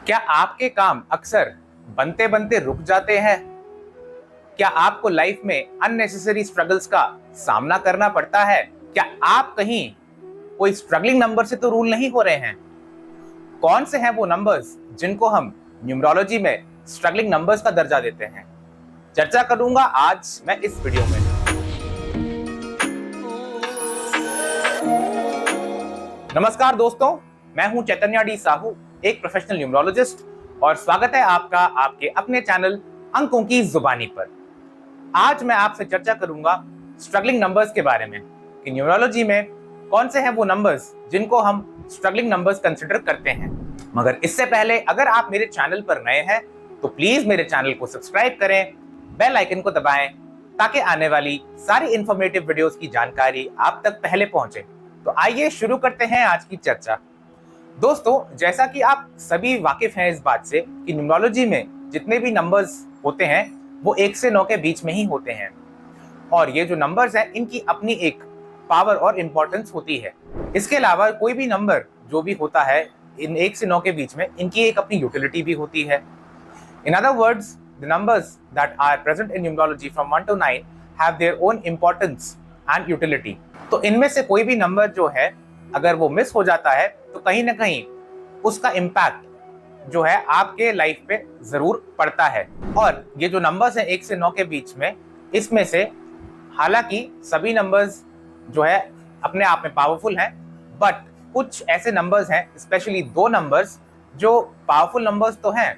क्या आपके काम अक्सर बनते बनते रुक जाते हैं? क्या आपको लाइफ में अननेसेसरी स्ट्रगल्स का सामना करना पड़ता है? क्या आप कहीं कोई स्ट्रगलिंग नंबर से तो रूल नहीं हो रहे हैं? कौन से हैं वो नंबर्स जिनको हम न्यूमरोलॉजी में स्ट्रगलिंग नंबर्स का दर्जा देते हैं? चर्चा करूंगा आज मैं इस वीडियो में। नमस्कार दोस्तों, मैं हूं चैतन्या डी साहू, एक प्रोफेशनल न्यूमरोलॉजिस्ट, और स्वागत है आपका आपके अपने चैनल अंकों की जुबानी पर। आज मैं आपसे चर्चा करूंगा स्ट्रगलिंग नंबर्स के बारे में कि न्यूमरोलॉजी में कौन से हैं वो नंबर्स जिनको हम स्ट्रगलिंग नंबर्स कंसिडर करते हैं। मगर इससे पहले अगर आप मेरे चैनल पर नए हैं तो प्लीज मेरे चैनल को सब्सक्राइब करें, बेल आइकन को दबाएं ताकि आने वाली सारी इंफॉर्मेटिव वीडियोस की जानकारी आप तक पहले पहुंचे। तो आइए शुरू करते हैं आज की चर्चा। दोस्तों, जैसा कि आप सभी वाकिफ हैं इस बात से कि न्यूमरोलॉजी में जितने भी नंबर्स होते हैं वो 1 से 9 के बीच में ही होते हैं, और ये जो नंबर्स हैं इनकी अपनी एक पावर और इम्पोर्टेंस होती है। इसके अलावा कोई भी नंबर जो भी होता है इन 1 से 9 के बीच में, इनकी एक अपनी यूटिलिटी भी होती है। In other words, the numbers that are present in numerology from 1 to 9 have their own importance and utility. तो इनमें से कोई भी नंबर जो है अगर वो मिस हो जाता है तो कहीं ना कहीं उसका इम्पैक्ट जो है आपके लाइफ पे जरूर पड़ता है। और ये जो नंबर्स हैं 1 से 9 के बीच में, इसमें से हालांकि सभी नंबर्स जो है अपने आप में पावरफुल हैं, बट कुछ ऐसे नंबर्स हैं, स्पेशली 2 नंबर्स जो पावरफुल नंबर्स तो हैं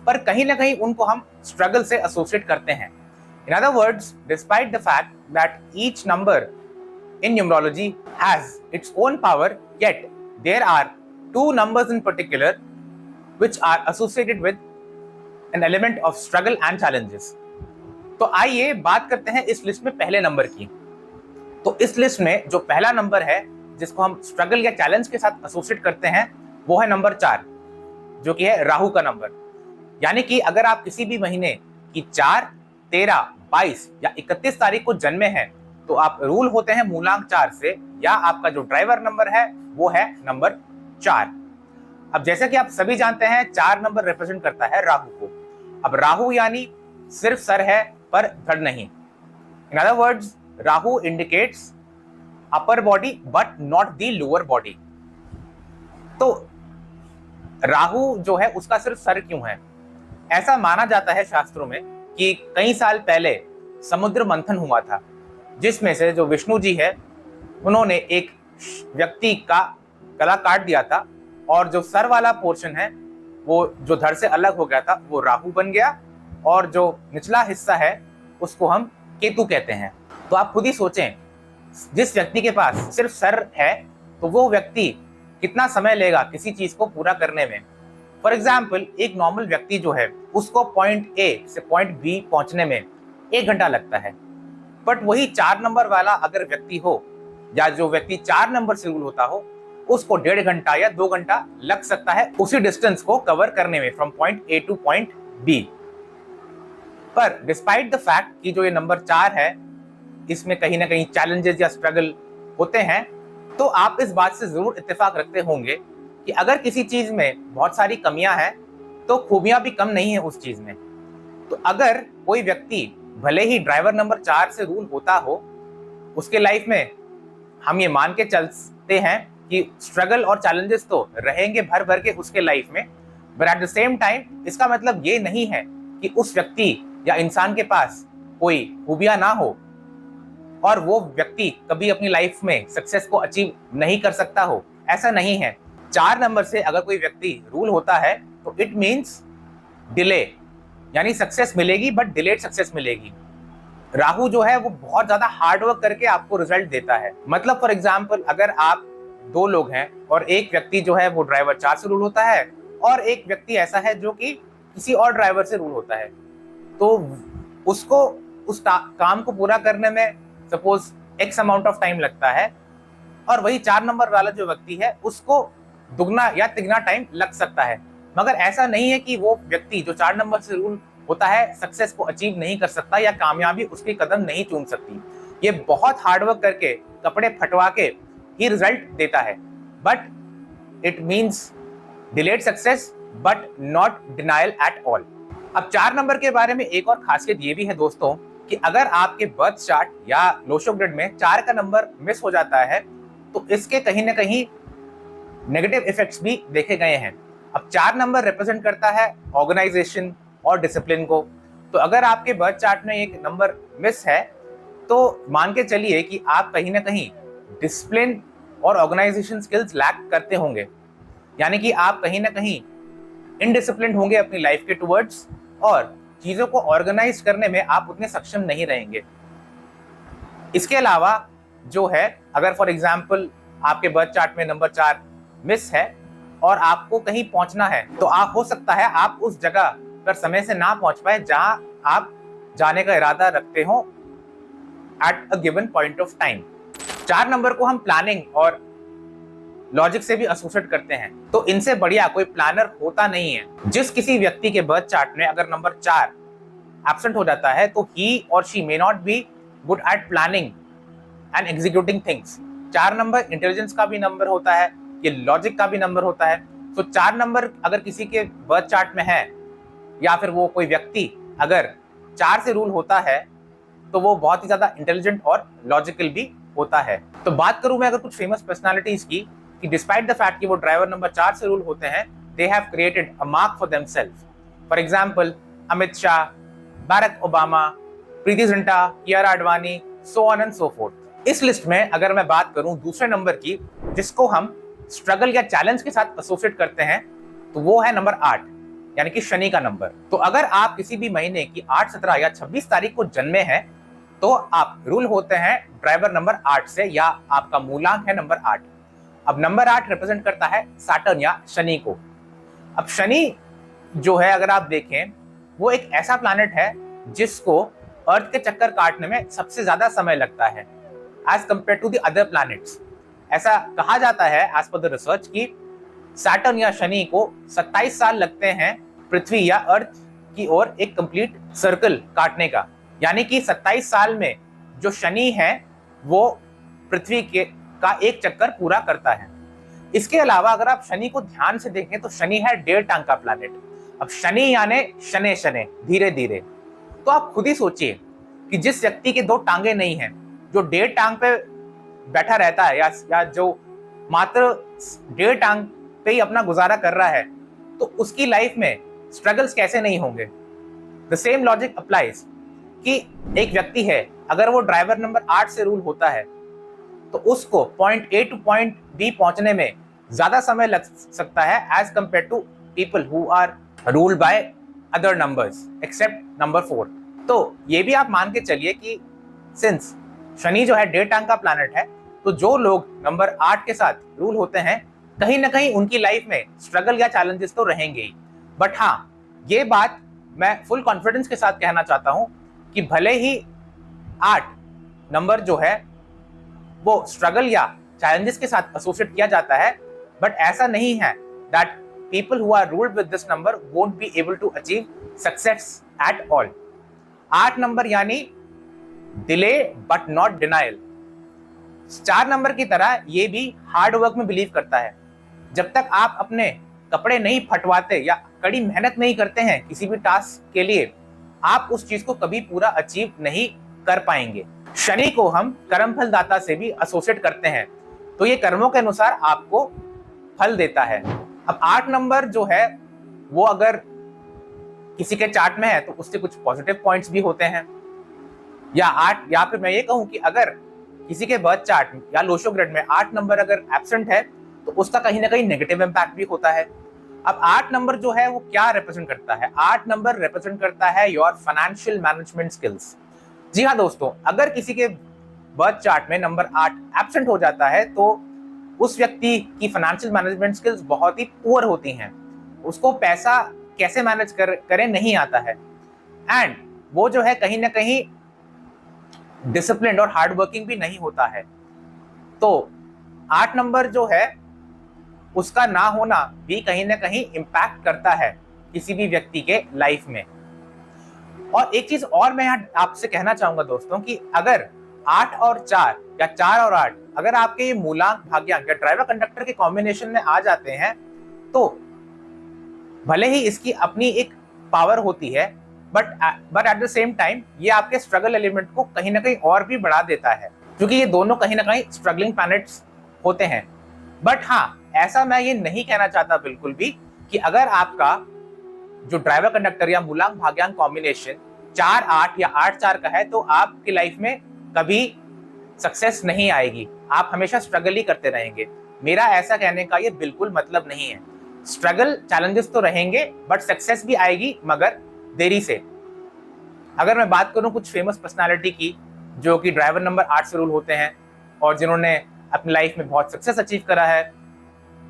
पर कहीं ना कहीं उनको हम स्ट्रगल से एसोसिएट करते हैं। इन other words, despite the fact that each number in numerology has its own power, yet there are 2 numbers in particular which are associated with an element of struggle and challenges. तो आइए बात करते हैं इस list में पहले number की। तो इस लिस्ट में जो पहला नंबर है जिसको हम स्ट्रगल या चैलेंज के साथ एसोसिएट करते हैं वो है नंबर 4, जो कि है राहु का नंबर। यानी कि अगर आप किसी भी महीने की 4, 13, 22 या 31 तारीख को जन्मे हैं तो आप रूल होते हैं मूलांक 4 से, या आपका जो ड्राइवर नंबर है वो है नंबर 4। अब जैसे कि आप सभी जानते हैं 4 नंबर रिप्रेजेंट करता है राहु को। अब राहु यानी सिर्फ सर है पर धड़ नहीं। इन other words, Rahu indicates upper body but not the lower body. तो राहु जो है उसका सिर्फ सर क्यों है? ऐसा माना जाता है शास्त्रों में कि कई साल पहले समुद्र मंथन हुआ था, जिसमें से जो विष्णु जी है उन्होंने एक व्यक्ति का गला काट दिया था, और जो सर वाला पोर्शन है वो जो धड़ से अलग हो गया था वो राहु बन गया, और जो निचला हिस्सा है उसको हम केतु कहते हैं। तो आप खुद ही सोचें, जिस व्यक्ति के पास सिर्फ सर है तो वो व्यक्ति कितना समय लेगा किसी चीज को पूरा करने में। फॉर एग्जाम्पल, एक नॉर्मल व्यक्ति जो है उसको पॉइंट ए से पॉइंट बी पहुंचने में 1 घंटा लगता है, बट वही 4 नंबर वाला अगर व्यक्ति हो, या जो व्यक्ति 4 नंबर से रूल होता हो, उसको 1.5 घंटा या 2 घंटा लग सकता है उसी डिस्टेंस को कवर करने में, from point A to point B. पर डिस्पाइट द फैक्ट कि जो ये नंबर 4 है इसमें कहीं ना कहीं चैलेंजेस या स्ट्रगल होते हैं, तो आप इस बात से जरूर इत्तेफाक रखते होंगे कि अगर किसी चीज में बहुत सारी कमियां हैं तो खूबियां भी कम नहीं है उस चीज में। तो अगर कोई व्यक्ति भले ही ड्राइवर नंबर 4 से रूल होता हो, उसके लाइफ में हम ये मान के चलते हैं कि स्ट्रगल और चैलेंजेस तो रहेंगे भर भर के उसके लाइफ में, but at the same time इसका मतलब ये नहीं है कि उस व्यक्ति या इंसान के पास कोई खूबियां ना हो और वो व्यक्ति कभी अपनी लाइफ में सक्सेस को अचीव नहीं कर सकता हो। ऐसा नहीं है। 4 नंबर से अगर कोई व्यक्ति रूल होता है तो इट मीन्स डिले, यानी सक्सेस मिलेगी बट डिलेड सक्सेस मिलेगी। राहु जो है वो बहुत ज्यादा हार्डवर्क करके आपको रिजल्ट देता है। मतलब फॉर एग्जांपल, अगर आप 2 लोग हैं और एक व्यक्ति जो है वो ड्राइवर 4 से रूल होता है और एक व्यक्ति ऐसा है जो कि किसी और ड्राइवर से रूल होता है, तो उसको उस काम को पूरा करने में suppose x amount of time लगता है, और वही 4 नंबर वाला जो व्यक्ति है उसको दुगना या तिगना टाइम लग सकता है। मगर ऐसा नहीं है कि वो व्यक्ति जो 4 नंबर से रूल होता है सक्सेस को अचीव नहीं कर सकता या कामयाबी उसके कदम नहीं चूम सकती। ये बहुत हार्डवर्क करके, कपड़े फटवा के ही रिजल्ट देता है, but it means delayed success but not denial at all. अब 4 नंबर के बारे में एक और खासियत ये भी है दोस्तों कि अगर आपके बर्थ चार्ट या लोशो ग्रिड में 4 का नंबर मिस हो जाता है तो इसके कहीं ना कहीं नेगेटिव इफेक्ट्स भी देखे गए हैं। अब 4 नंबर रिप्रेजेंट करता है ऑर्गेनाइजेशन और डिसिप्लिन को। तो अगर आपके बर्थ चार्ट में एक नंबर मिस है तो मान के चलिए कि आप कहीं ना कहीं डिसिप्लिन और ऑर्गेनाइजेशन स्किल्स लैक करते होंगे, यानी कि आप कहीं ना कहीं इनडिसिप्लिन होंगे अपनी लाइफ के टुवर्ड्स और चीजों को ऑर्गेनाइज करने में आप उतने सक्षम नहीं रहेंगे। इसके अलावा जो है, अगर फॉर एग्जाम्पल आपके बर्थ चार्ट में नंबर 4 मिस है और आपको कहीं पहुंचना है तो आप हो सकता है आप उस जगह पर समय से ना पहुंच पाए जहां आप जाने का इरादा रखते हो at a given point of time. 4 number को हम प्लानिंग और लॉजिक से भी एसोसिएट करते हैं, तो इनसे बढ़िया कोई प्लानर होता नहीं है। जिस किसी व्यक्ति के बर्थ चार्ट में अगर नंबर 4 एब्सेंट हो जाता है तो ही और she may not be good at planning and executing things. 4 number intelligence का भी नंबर होता है, ये लॉजिक का भी नंबर होता है। तो 4 नंबर अगर किसी के बर्थ चार्ट में है या फिर वो कोई व्यक्ति अगर 4 से रूल होता है तो वो बहुत ही ज्यादा इंटेलिजेंट और लॉजिकल भी होता है। तो बात करूं मैं अगर कुछ फेमस पर्सनालिटीज की, कि डिस्पाइट द फैक्ट कि वो ड्राइवर नंबर 4 से रूल होते हैं, they have created a mark for themselves. For example Amit Shah, Barack Obama, Preity Zinta, Kiara Advani, so on and so forth. इस लिस्ट में अगर मैं बात करूं दूसरे नंबर की जिसको हम स्ट्रगल या चैलेंज के साथ एसोसिएट करते हैं, तो वो है नंबर 8, यानी कि शनि का नंबर। तो अगर आप किसी भी महीने की 8, 17 या 26 तारीख को जन्मे हैं तो आप रूल होते हैं ड्राइवर नंबर 8 से, या आपका मूलांक है नंबर 8। अब नंबर 8 रिप्रेजेंट करता है सैटर्न या शनि को। अब शनि जो है अगर आप देखें वो एक ऐसा प्लैनेट है जिसको अर्थ के चक्कर काटने में सबसे ज्यादा समय लगता है as compare to the other planets. ऐसा कहा जाता है एज पर द रिसर्च कि सैटर्न या शनि को 27 साल लगते हैं पृथ्वी या अर्थ की ओर एक कंप्लीट सर्कल काटने का, यानी कि 27 साल में जो शनि है वो पृथ्वी के का एक चक्कर पूरा करता है। इसके अलावा अगर आप शनि को ध्यान से देखें तो शनि है 1.5 टांग का प्लैनेट। अब शनि यानी शने शने धीरे धीरे, तो आप खुद ही सोचिए कि जिस व्यक्ति के 2 टांगे नहीं हैं, जो 1.5 टांग पे बैठा रहता है या जो मात्र 1.5 टांग पे ही अपना गुजारा कर रहा है, तो उसकी लाइफ में स्ट्रगल्स कैसे नहीं होंगे। द सेम लॉजिक अप्लाइज कि एक व्यक्ति है अगर वो ड्राइवर नंबर 8 से रूल होता है तो उसको point A to point B पहुंचने में ज्यादा समय लग सकता है as compare to people who are ruled by other numbers except number 4। तो ये भी आप मान के चलिए कि सिंस शनि जो है 1.5 टांग का प्लैनेट है, तो जो लोग नंबर 8 के साथ रूल होते हैं कहीं ना कहीं उनकी लाइफ में स्ट्रगल या चैलेंजेस तो रहेंगे ही। बट हाँ, ये बात मैं फुल कॉन्फिडेंस के साथ कहना चाहता हूं कि भले ही 8 नंबर जो है वो स्ट्रगल या चैलेंजेस के साथ एसोसिएट किया जाता है, बट ऐसा नहीं है that people who are ruled with this number won't be able to achieve success at all। 8 number यानी delay but not denial. 4 number की तरह ये भी हार्ड वर्क में बिलीव करता है। जब तक आप अपने कपड़े नहीं फटवाते या कड़ी मेहनत नहीं करते हैं किसी भी टास्क के लिए, आप उस चीज को कभी पूरा अचीव नहीं कर पाएंगे। शनि को हम कर्म फल दाता से भी एसोसिएट करते हैं, तो ये कर्मों के अनुसार आपको फल देता है। अब 8 नंबर जो है वो अगर किसी के चार्ट में है तो उसके कुछ पॉजिटिव पॉइंट्स भी होते हैं, या फिर मैं ये कहूं कि अगर किसी के बर्थ चार्ट या लोशो ग्रिड में 8 नंबर अगर एब्सेंट है तो उसका कहीं ना कहीं नेगेटिव इंपैक्ट भी होता है। अब 8 नंबर जो है वो क्या रिप्रेजेंट करता है? 8 नंबर रिप्रेजेंट करता है योर फाइनेंशियल मैनेजमेंट स्किल्स। जी हाँ दोस्तों, अगर किसी के बर्थ चार्ट में नंबर 8 एब्सेंट हो जाता है तो उस व्यक्ति की फाइनेंशियल मैनेजमेंट स्किल्स बहुत ही पुअर होती हैं। उसको पैसा कैसे मैनेज करें नहीं आता है, एंड वो जो है कहीं ना कहीं डिसिप्लिन्ड और हार्ड वर्किंग भी नहीं होता है। तो 8 नंबर जो है उसका ना होना भी कहीं ना कहीं इम्पैक्ट करता है किसी भी व्यक्ति के लाइफ में। और एक चीज और मैं यहाँ आपसे कहना चाहूंगा दोस्तों कि अगर 8 और 4 या 4 और 8 अगर आपके ये मूलांक भाग्यांक या ड्राइवर कंडक्टर के कॉम्बिनेशन में आ जाते हैं तो भले ही इसकी अपनी एक पावर होती है, but at the same time ये आपके स्ट्रगल एलिमेंट को कहीं ना कहीं और भी बढ़ा देता है, क्योंकि ये दोनों कहीं ना कहीं स्ट्रगलिंग प्लैनेट्स होते हैं। बट हाँ, ऐसा मैं ये नहीं कहना चाहता बिल्कुल भी कि अगर आपका जो ड्राइवर कंडक्टर या मूलांक भाग्यांक कॉम्बिनेशन 4-8 या 8-4 का है, तो आपकी लाइफ में कभी सक्सेस नहीं आएगी, आप हमेशा स्ट्रगल ही करते रहेंगे। मेरा ऐसा कहने का ये बिल्कुल मतलब नहीं है। स्ट्रगल चैलेंजेस तो रहेंगे, बट सक्सेस भी आएगी, मगर देरी से। अगर मैं बात करूं कुछ फेमस पर्सनालिटी की जो कि ड्राइवर नंबर 8 से रूल होते हैं और जिन्होंने अपनी लाइफ में बहुत सक्सेस अचीव करा है,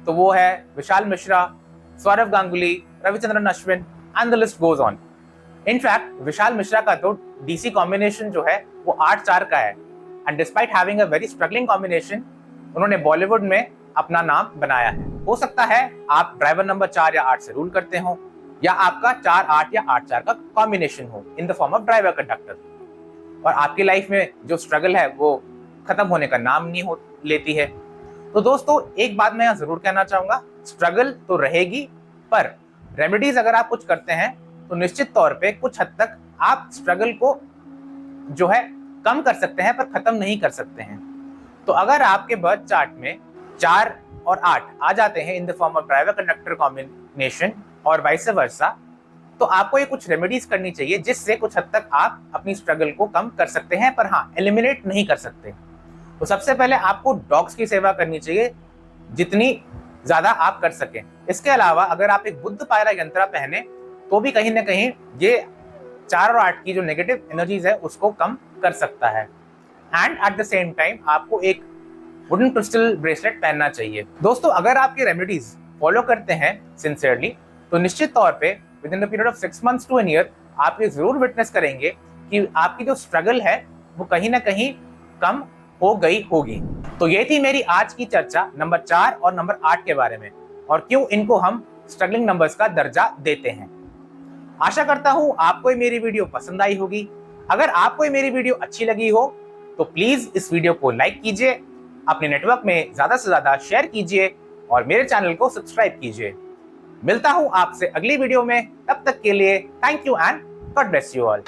तो वो है Vishal Mishra, Sourav Ganguly, Ravichandran Ashwin, and the list goes on. In fact Vishal Mishra का तो डीसी कॉम्बिनेशन जो है वो 8-4 का है, and despite having a very struggling combination उन्होंने बॉलीवुड में अपना नाम बनाया है। हो सकता है आप ड्राइवर नंबर 4 या 8 से रूल करते हो, या आपका 4-8 या 8-4 का कॉम्बिनेशन हो in the form of driver conductor, और आपकी लाइफ में जो स्ट्रगल है वो खत्म होने का नाम नहीं लेती है। तो दोस्तों, एक बात मैं यहाँ जरूर कहना चाहूंगा, स्ट्रगल तो रहेगी, पर रेमेडीज अगर आप कुछ करते हैं तो निश्चित तौर पे कुछ हद तक आप स्ट्रगल को जो है कम कर सकते हैं, पर खत्म नहीं कर सकते हैं। तो अगर आपके बर्थ चार्ट में 4 और 8 आ जाते हैं in the form of driver conductor combination और वाइस वर्सा, तो आपको ये कुछ रेमेडीज करनी चाहिए जिससे कुछ हद तक आप अपनी स्ट्रगल को कम कर सकते हैं, पर हाँ, एलिमिनेट नहीं कर सकते। तो सबसे पहले आपको डॉग्स की सेवा करनी चाहिए, जितनी ज्यादा आप कर सकें। इसके अलावा अगर आप एक बुद्ध पायरा यंत्र पहने तो भी कहीं ना कहीं ये 4 और 8 की जो नेगेटिव एनर्जीज है उसको कम कर सकता है। And at the same time आपको एक वुडन क्रिस्टल ब्रेसलेट पहनना चाहिए। दोस्तों, अगर आप ये रेमेडीज फॉलो करते हैं सिंसियरली, तो निश्चित तौर पे with in the period of 6 months to 1 year आप ये जरूर विटनेस करेंगे कि आपकी जो स्ट्रगल है वो कहीं ना कहीं कम हो गई होगी। तो ये थी मेरी आज की चर्चा नंबर 4 और नंबर 8 के बारे में, और क्यों इनको हम स्ट्रगलिंग नंबर्स का दर्जा देते हैं। आशा करता हूं आपको ये मेरी वीडियो पसंद आई होगी। अगर आपको ये मेरी वीडियो अच्छी लगी हो तो प्लीज इस वीडियो को लाइक कीजिए, अपने नेटवर्क में ज्यादा से ज्यादा शेयर कीजिए और मेरे चैनल को सब्सक्राइब कीजिए। मिलता हूं आपसे अगली वीडियो में, तब तक के लिए thank you and God bless you all.